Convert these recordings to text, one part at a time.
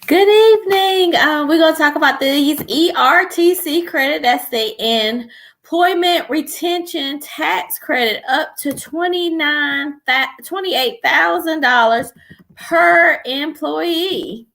Good evening. We're going to talk about these ERTC credit. That's the Employment Retention Tax Credit, up to $28,000 per employee.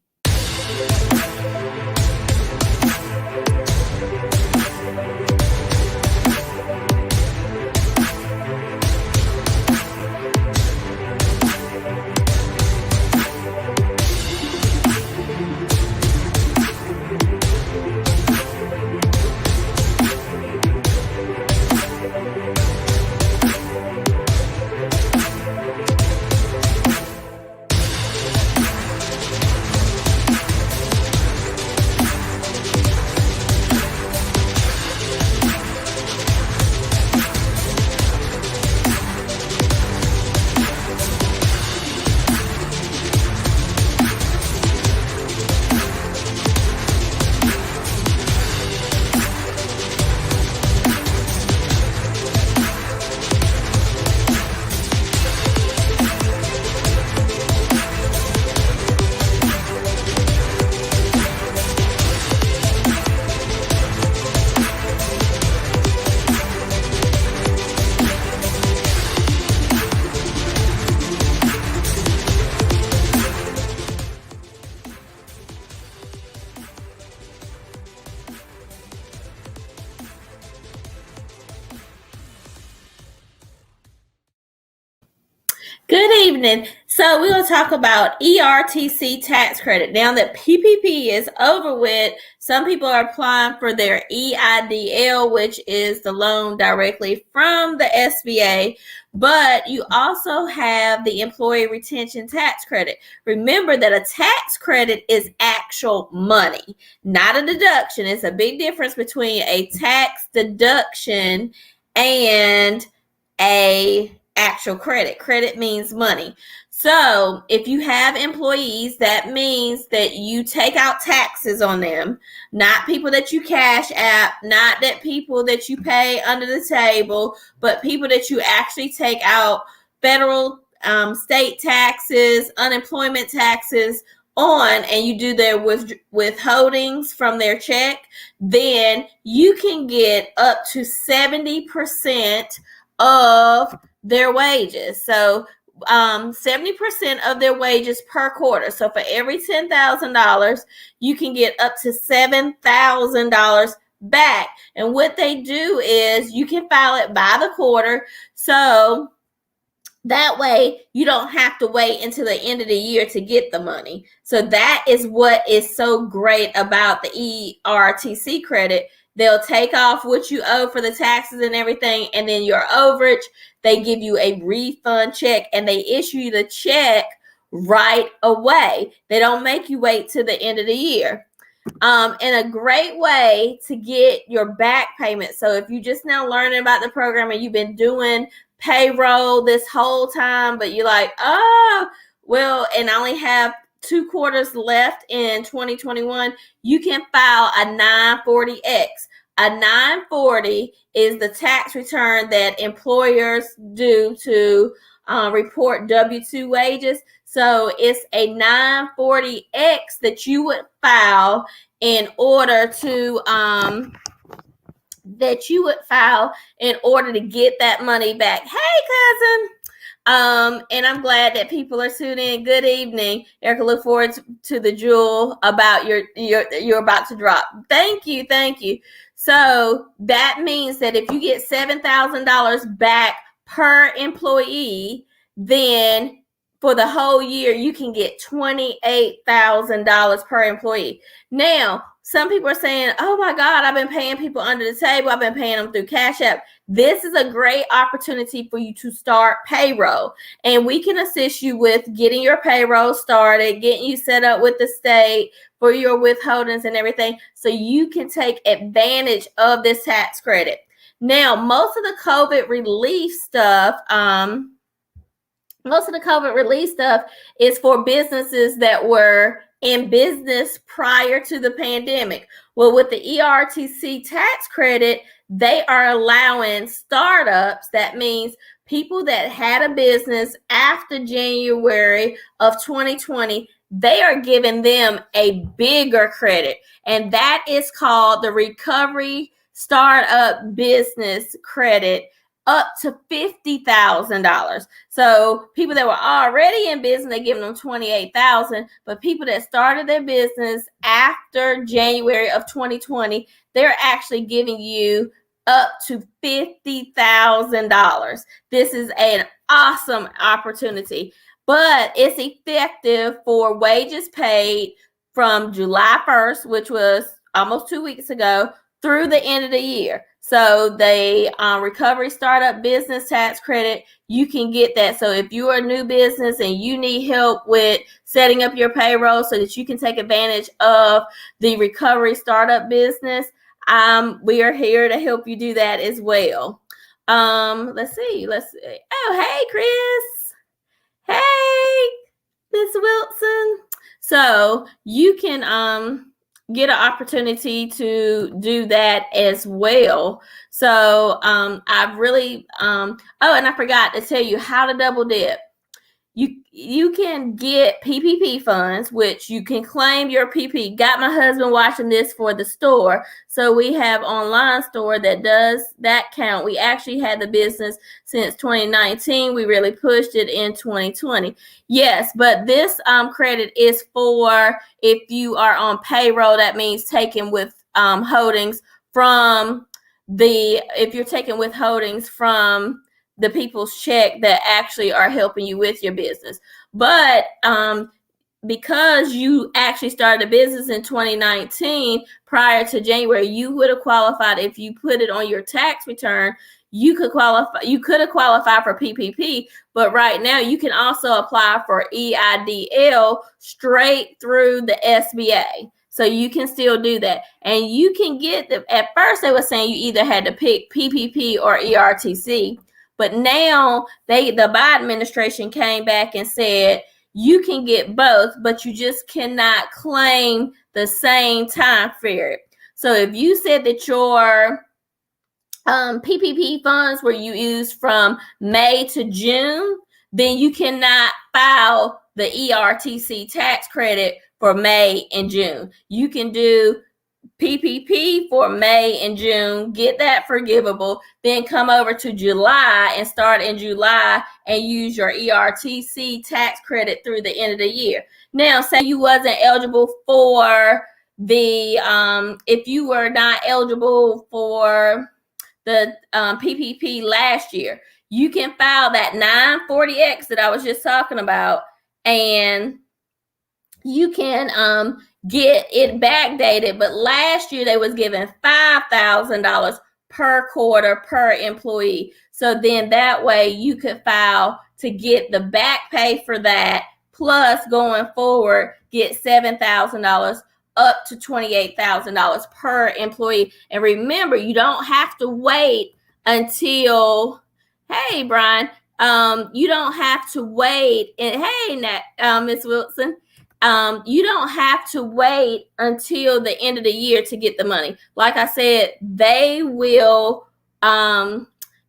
Good evening. So we're going to talk about ERTC tax credit. Now that PPP is over with, some people are applying for their EIDL, which is the loan directly from the SBA, but you also have the Employee Retention Tax Credit. Remember that a tax credit is actual money, not a deduction. It's a big difference between a tax deduction and a actual credit. Credit means money. So if you have employees, that means that you take out taxes on them, not people that you cash app, not that people that you pay under the table, but people that you actually take out federal, state taxes, unemployment taxes on, and you do their withholdings from their check, then you can get up to 70% of their wages. So 70% of their wages per quarter. So for every $10,000, you can get up to $7,000 back. And what they do is you can file it by the quarter. So that way you don't have to wait until the end of the year to get the money. So that is what is so great about the ERTC credit. They'll take off what you owe for the taxes and everything, and then your overage, they give you a refund check, and they issue you the check right away. They don't make you wait till the end of the year. And a great way to get your back payment. So if you just now learning about the program and you've been doing payroll this whole time, but you're like, oh, well, and I only have 2 quarters left in 2021, you can file a 940X. A 940 is the tax return that employers do to report W-2 wages. So it's a 940X that you would file in order to get that money back. Hey, cousin. And I'm glad that people are tuning in. Good evening, Erica. Look forward to the jewel about you're about to drop. Thank you. So that means that if you get $7,000 back per employee, then for the whole year you can get $28,000 per employee. Now, some people are saying, oh my God, I've been paying people under the table. I've been paying them through Cash App. This is a great opportunity for you to start payroll. And we can assist you with getting your payroll started, getting you set up with the state for your withholdings and everything, so you can take advantage of this tax credit. Now, most of the COVID relief stuff is for businesses that were in business prior to the pandemic. Well, with the ERTC tax credit, they are allowing startups, that means people that had a business after January of 2020, they are giving them a bigger credit. And that is called the Recovery Startup Business Credit, up to $50,000. So people that were already in business, they're giving them $28,000. But people that started their business after January of 2020, they're actually giving you up to $50,000. This is an awesome opportunity, but it's effective for wages paid from July 1st, which was almost 2 weeks ago, through the end of the year. So the Recovery Startup Business Tax Credit, you can get that. So if you are a new business and you need help with setting up your payroll so that you can take advantage of the Recovery Startup Business, we are here to help you do that as well. Let's see. Oh, hey, Chris. Hey, Miss Wilson. So you can get an opportunity to do that as well. So I've really oh, and I forgot to tell you how to double dip. You can get PPP funds, which you can claim your PP. Got my husband watching this for the store. So we have online store that does that count. We actually had the business since 2019. We really pushed it in 2020. Yes, but this credit is for if you are on payroll. That means taking with holdings from if you're taking withholdings from the people's check that actually are helping you with your business. But because you actually started a business in 2019 prior to January, you would have qualified. If you put it on your tax return, you could qualify. You could have qualified for PPP, but right now you can also apply for EIDL straight through the SBA. So you can still do that. And you can get at first they were saying you either had to pick PPP or ERTC. But now the Biden administration came back and said you can get both, but you just cannot claim the same time period. So if you said that your PPP funds were you used from May to June, then you cannot file the ERTC tax credit for May and June. You can do PPP for May and June, get that forgivable, then come over to July and start in July and use your ERTC tax credit through the end of the year. Now, say you wasn't eligible for if you were not eligible for the PPP last year, you can file that 940X that I was just talking about, and you can get it backdated. But last year they was giving $5,000 per quarter per employee. So then that way you could file to get the back pay for that, plus going forward get $7,000 up to $28,000 per employee. And remember, you don't have to wait until, hey, Brian, you don't have to wait. And hey, Miss Wilson, you don't have to wait until the end of the year to get the money. Like I said, they will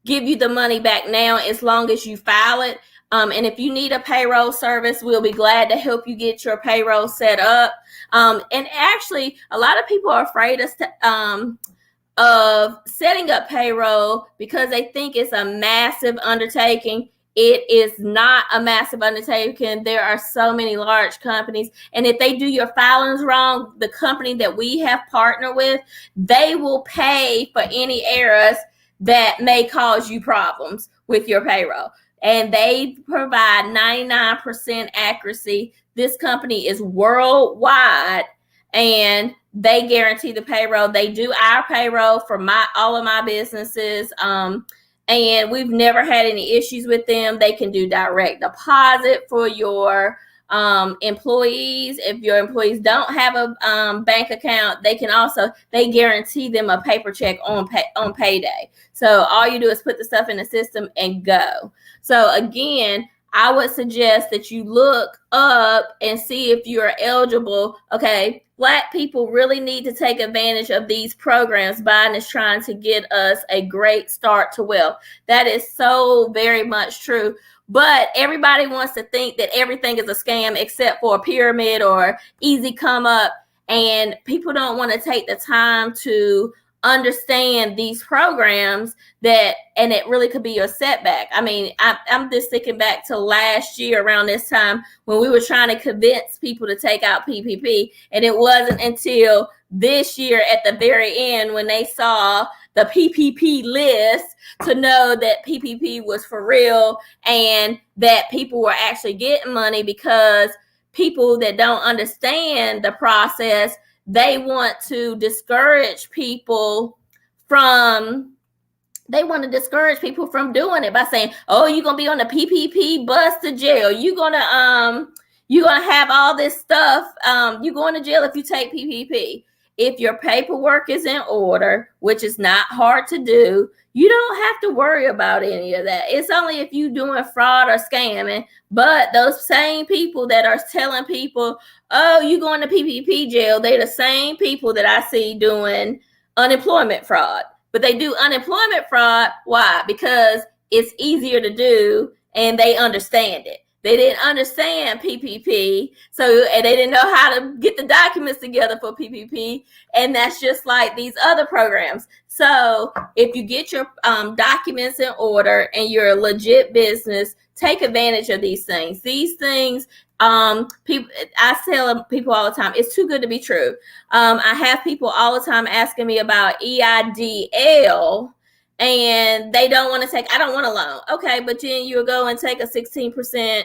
give you the money back now as long as you file it. And if you need a payroll service, we'll be glad to help you get your payroll set up. And actually, a lot of people are afraid of setting up payroll because they think it's a massive undertaking. It is not a massive undertaking. There are so many large companies. And if they do your filings wrong, the company that we have partnered with, they will pay for any errors that may cause you problems with your payroll. And they provide 99% accuracy. This company is worldwide, and they guarantee the payroll. They do our payroll for all of my businesses. And we've never had any issues with them. They can do direct deposit for your employees. If your employees don't have a bank account, they guarantee them a paper check on payday. So all you do is put the stuff in the system and go. So again, I would suggest that you look up and see if you're eligible. Okay, Black people really need to take advantage of these programs. Biden is trying to get us a great start to wealth. That is so very much true. But everybody wants to think that everything is a scam except for a pyramid or easy come up. And people don't want to take the time to understand these programs and it really could be your setback. I mean, I'm just thinking back to last year around this time when we were trying to convince people to take out PPP, and it wasn't until this year at the very end when they saw the PPP list to know that PPP was for real and that people were actually getting money, because people that don't understand the process, they want to discourage people from doing it by saying, oh, you're gonna be on the PPP bus to jail, you're gonna have all this stuff, you're going to jail if you take PPP. If your paperwork is in order, which is not hard to do, you don't have to worry about any of that. It's only if you're doing fraud or scamming. But those same people that are telling people, oh, you're going to PPP jail, they're the same people that I see doing unemployment fraud. But they do unemployment fraud. Why? Because it's easier to do and they understand it. They didn't understand PPP, and they didn't know how to get the documents together for PPP, and that's just like these other programs. So if you get your documents in order and you're a legit business, take advantage of these things. These things, people, I tell people all the time, it's too good to be true. I have people all the time asking me about EIDL, and they don't want to take, I don't want a loan. Okay, but then you'll go and take a 16%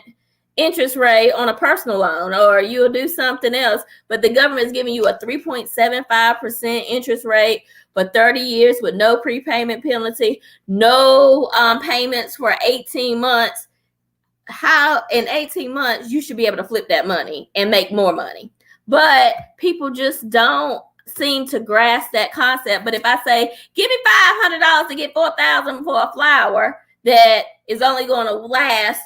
interest rate on a personal loan, or you'll do something else, but the government is giving you a 3.75% interest rate for 30 years with no prepayment penalty, no payments for 18 months. How in 18 months you should be able to flip that money and make more money? But people just don't seem to grasp that concept. But if I say, give me $500 to get $4,000 for a flower that is only going to last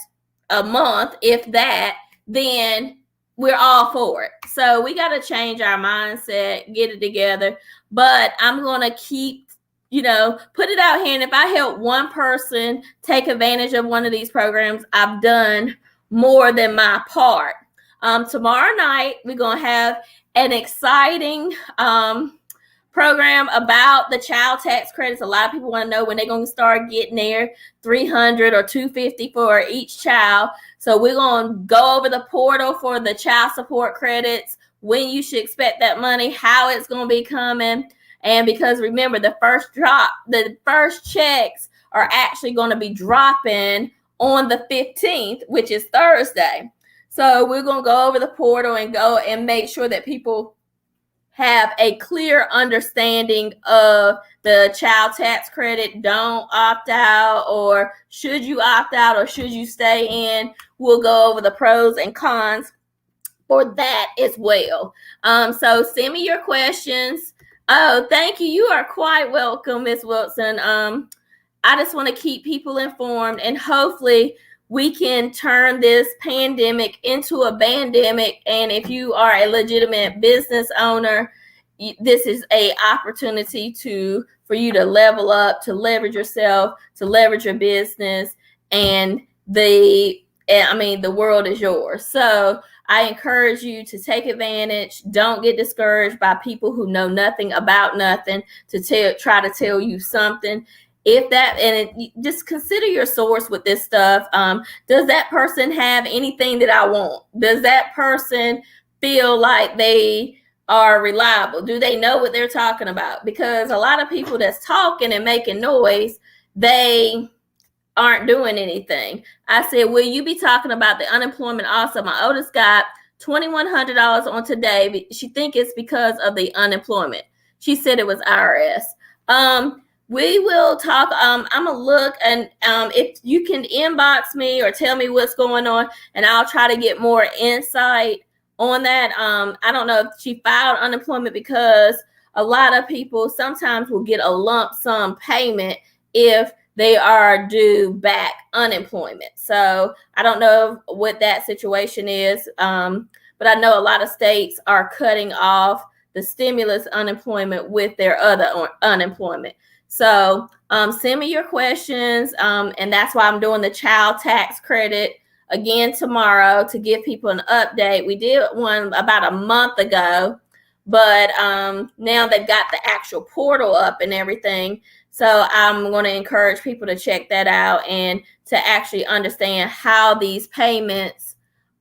a month, if that, then we're all for it. So we got to change our mindset, get it together. But I'm going to keep, put it out here. And if I help one person take advantage of one of these programs, I've done more than my part. Tomorrow night, we're going to have an exciting program about the child tax credits. A lot of people want to know when they're going to start getting their $300 or $250 for each child. So we're going to go over the portal for the child support credits, when you should expect that money, how it's going to be coming. And because remember, the first checks are actually going to be dropping on the 15th, which is Thursday. So we're going to go over the portal and go and make sure that people have a clear understanding of the child tax credit. Don't opt out, or should you opt out, or should you stay in? We'll go over the pros and cons for that as well. So send me your questions. Oh, thank you. You are quite welcome, Ms. Wilson. I just want to keep people informed, and hopefully we can turn this pandemic into a bandemic. And if you are a legitimate business owner, this is a opportunity for you to level up, to leverage yourself, to leverage your business, and the world is yours. So I encourage you to take advantage. Don't get discouraged by people who know nothing about nothing to try to tell you something. Just consider your source with this stuff. Does that person have anything that I want? Does that person feel like they are reliable? Do they know what they're talking about? Because a lot of people that's talking and making noise, they aren't doing anything. I said, will you be talking about the unemployment also? My oldest got $2,100 on today. She think it's because of the unemployment. She said it was IRS. We will talk. I'm gonna look, and if you can inbox me or tell me what's going on, and I'll try to get more insight on that. I don't know if she filed unemployment, because a lot of people sometimes will get a lump sum payment if they are due back unemployment. So I don't know what that situation is, but I know a lot of states are cutting off the stimulus unemployment with their other unemployment. So send me your questions, and that's why I'm doing the child tax credit again tomorrow to give people an update. We did one about a month ago, but now they've got the actual portal up and everything. So I'm going to encourage people to check that out and to actually understand how these payments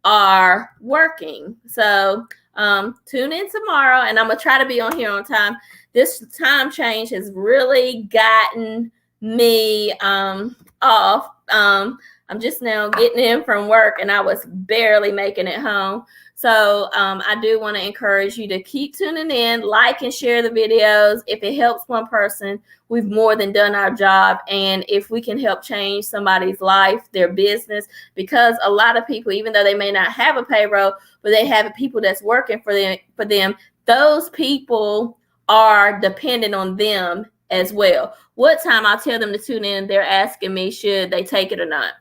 are working. So tune in tomorrow, and I'm going to try to be on here on time. This time change has really gotten me off. I'm just now getting in from work, and I was barely making it home. So I do want to encourage you to keep tuning in, like and share the videos. If it helps one person, we've more than done our job. And if we can help change somebody's life, their business, because a lot of people, even though they may not have a payroll, but they have people that's working for them, those people are dependent on them as well. What time I'll tell them to tune in, they're asking me, should they take it or not?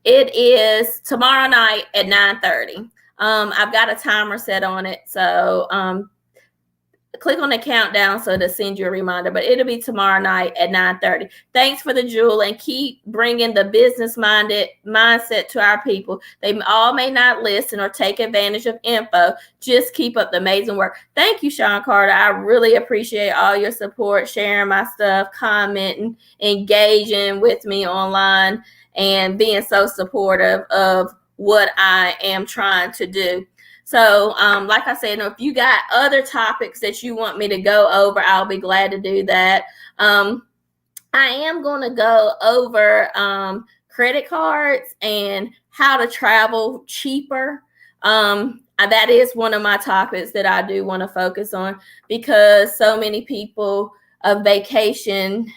It is tomorrow night at 9:30. I've got a timer set on it, so click on the countdown so to send you a reminder, but it'll be tomorrow night at 9:30. Thanks for the jewel, and keep bringing the business-minded mindset to our people. They all may not listen or take advantage of info. Just keep up the amazing work. Thank you, Sean Carter. I really appreciate all your support, sharing my stuff, commenting, engaging with me online, and being so supportive of what I am trying to do. So, like I said, if you got other topics that you want me to go over, I'll be glad to do that. I am going to go over credit cards and how to travel cheaper. That is one of my topics that I do want to focus on, because so many people, a vacation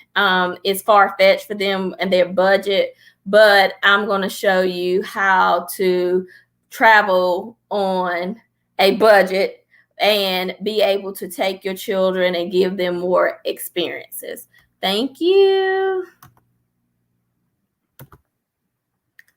is far-fetched for them and their budget. But I'm going to show you how to travel on a budget and be able to take your children and give them more experiences. Thank you.